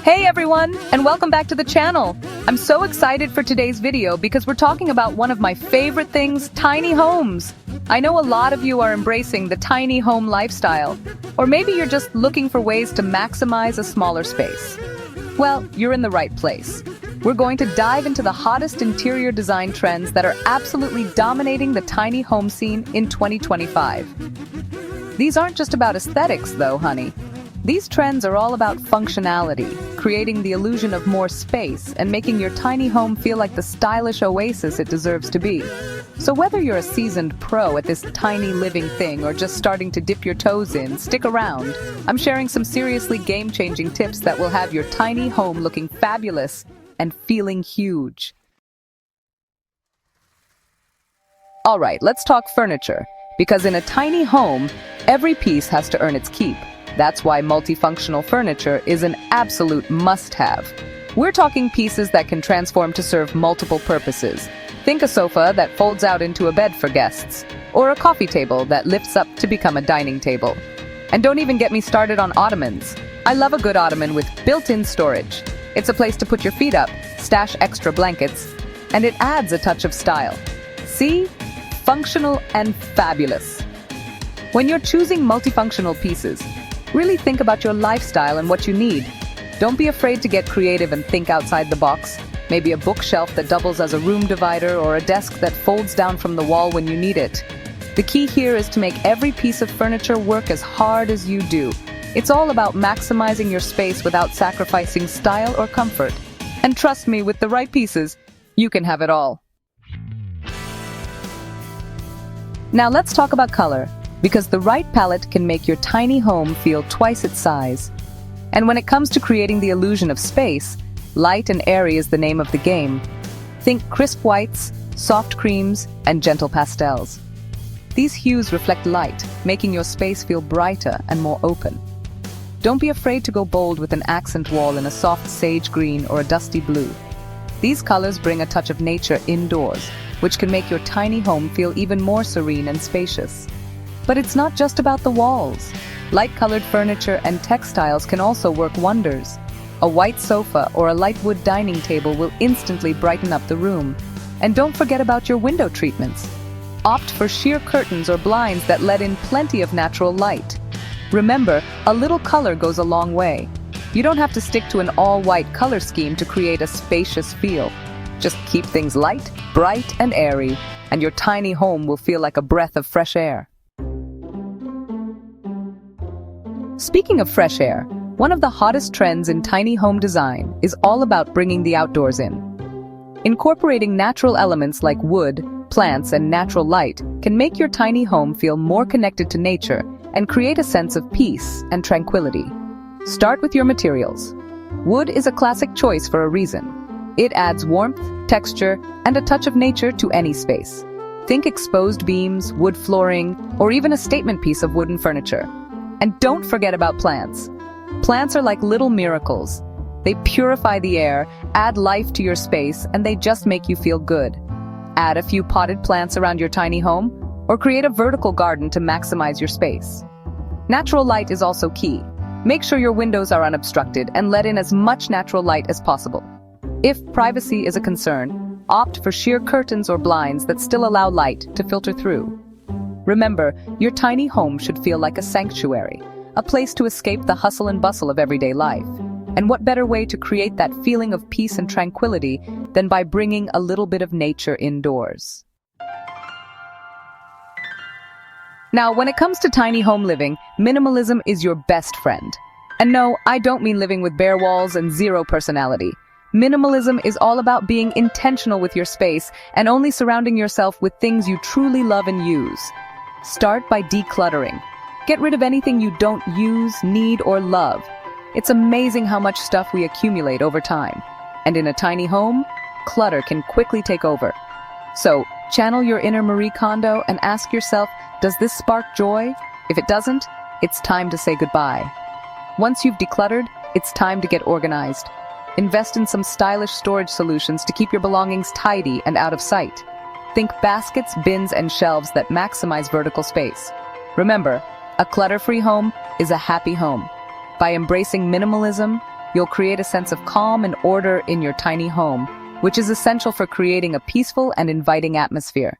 Hey everyone, and welcome back to the channel. I'm so excited for today's video because we're talking about one of my favorite things, tiny homes. I know a lot of you are embracing the tiny home lifestyle, or maybe you're just looking for ways to maximize a smaller space. Well, you're in the right place. We're going to dive into the hottest interior design trends that are absolutely dominating the tiny home scene in 2025. These aren't just about aesthetics though, honey. These trends are all about functionality, creating the illusion of more space and making your tiny home feel like the stylish oasis it deserves to be. So whether you're a seasoned pro at this tiny living thing or just starting to dip your toes in, stick around. I'm sharing some seriously game-changing tips that will have your tiny home looking fabulous and feeling huge. All right, let's talk furniture, because in a tiny home, every piece has to earn its keep. That's why multifunctional furniture is an absolute must-have. We're talking pieces that can transform to serve multiple purposes. Think a sofa that folds out into a bed for guests, or a coffee table that lifts up to become a dining table. And don't even get me started on ottomans. I love a good ottoman with built-in storage. It's a place to put your feet up, stash extra blankets, and it adds a touch of style. See? Functional and fabulous. When you're choosing multifunctional pieces, really think about your lifestyle and what you need. Don't be afraid to get creative and think outside the box. Maybe a bookshelf that doubles as a room divider or a desk that folds down from the wall when you need it. The key here is to make every piece of furniture work as hard as you do. It's all about maximizing your space without sacrificing style or comfort. And trust me, with the right pieces, you can have it all. Now let's talk about color, because the right palette can make your tiny home feel twice its size. And when it comes to creating the illusion of space, light and airy is the name of the game. Think crisp whites, soft creams, and gentle pastels. These hues reflect light, making your space feel brighter and more open. Don't be afraid to go bold with an accent wall in a soft sage green or a dusty blue. These colors bring a touch of nature indoors, which can make your tiny home feel even more serene and spacious. But it's not just about the walls. Light-colored furniture and textiles can also work wonders. A white sofa or a light wood dining table will instantly brighten up the room. And don't forget about your window treatments. Opt for sheer curtains or blinds that let in plenty of natural light. Remember, a little color goes a long way. You don't have to stick to an all-white color scheme to create a spacious feel. Just keep things light, bright, and airy, and your tiny home will feel like a breath of fresh air. Speaking of fresh air, one of the hottest trends in tiny home design is all about bringing the outdoors in. Incorporating natural elements like wood, plants, and natural light can make your tiny home feel more connected to nature and create a sense of peace and tranquility. Start with your materials. Wood is a classic choice for a reason. It adds warmth, texture, and a touch of nature to any space. Think exposed beams, wood flooring, or even a statement piece of wooden furniture. And don't forget about plants. Plants are like little miracles. They purify the air, add life to your space, and they just make you feel good. Add a few potted plants around your tiny home, or create a vertical garden to maximize your space. Natural light is also key. Make sure your windows are unobstructed and let in as much natural light as possible. If privacy is a concern, opt for sheer curtains or blinds that still allow light to filter through. Remember, your tiny home should feel like a sanctuary, a place to escape the hustle and bustle of everyday life. And what better way to create that feeling of peace and tranquility than by bringing a little bit of nature indoors? Now, when it comes to tiny home living, minimalism is your best friend. And no, I don't mean living with bare walls and zero personality. Minimalism is all about being intentional with your space and only surrounding yourself with things you truly love and use. Start by decluttering. Get rid of anything you don't use, need, or love. It's amazing how much stuff we accumulate over time. And in a tiny home, clutter can quickly take over. So, channel your inner Marie Kondo and ask yourself, does this spark joy? If it doesn't, it's time to say goodbye. Once you've decluttered, it's time to get organized. Invest in some stylish storage solutions to keep your belongings tidy and out of sight. Think baskets, bins, and shelves that maximize vertical space. Remember, a clutter-free home is a happy home. By embracing minimalism, you'll create a sense of calm and order in your tiny home, which is essential for creating a peaceful and inviting atmosphere.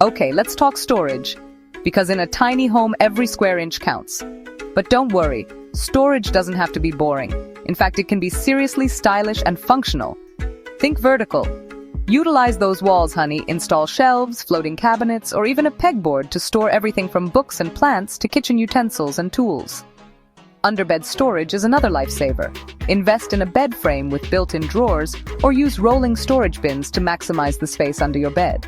Okay, let's talk storage, because in a tiny home, every square inch counts. But don't worry, storage doesn't have to be boring. In fact, it can be seriously stylish and functional. Think vertical. Utilize those walls, honey. Install shelves, floating cabinets, or even a pegboard to store everything from books and plants to kitchen utensils and tools. Underbed storage is another lifesaver. Invest in a bed frame with built-in drawers, or use rolling storage bins to maximize the space under your bed.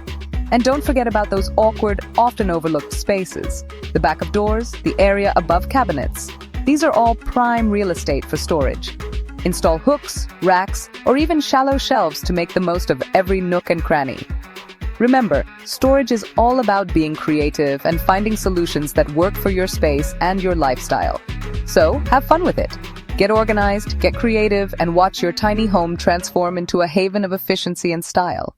And don't forget about those awkward, often overlooked spaces. The back of doors, the area above cabinets. These are all prime real estate for storage. Install hooks, racks, or even shallow shelves to make the most of every nook and cranny. Remember, storage is all about being creative and finding solutions that work for your space and your lifestyle. So, have fun with it. Get organized, get creative, and watch your tiny home transform into a haven of efficiency and style.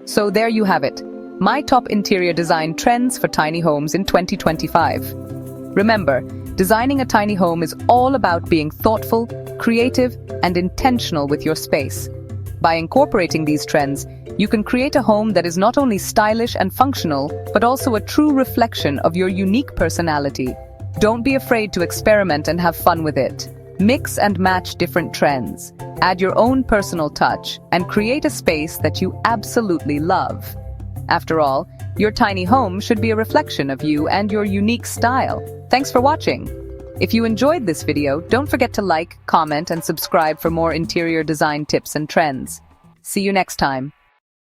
So there you have it, my top interior design trends for tiny homes in 2025. Remember, designing a tiny home is all about being thoughtful, creative, and intentional with your space. By incorporating these trends, you can create a home that is not only stylish and functional, but also a true reflection of your unique personality. Don't be afraid to experiment and have fun with it. Mix and match different trends. Add your own personal touch and create a space that you absolutely love. After all, your tiny home should be a reflection of you and your unique style. Thanks for watching. If you enjoyed this video, don't forget to like, comment, and subscribe for more interior design tips and trends. See you next time.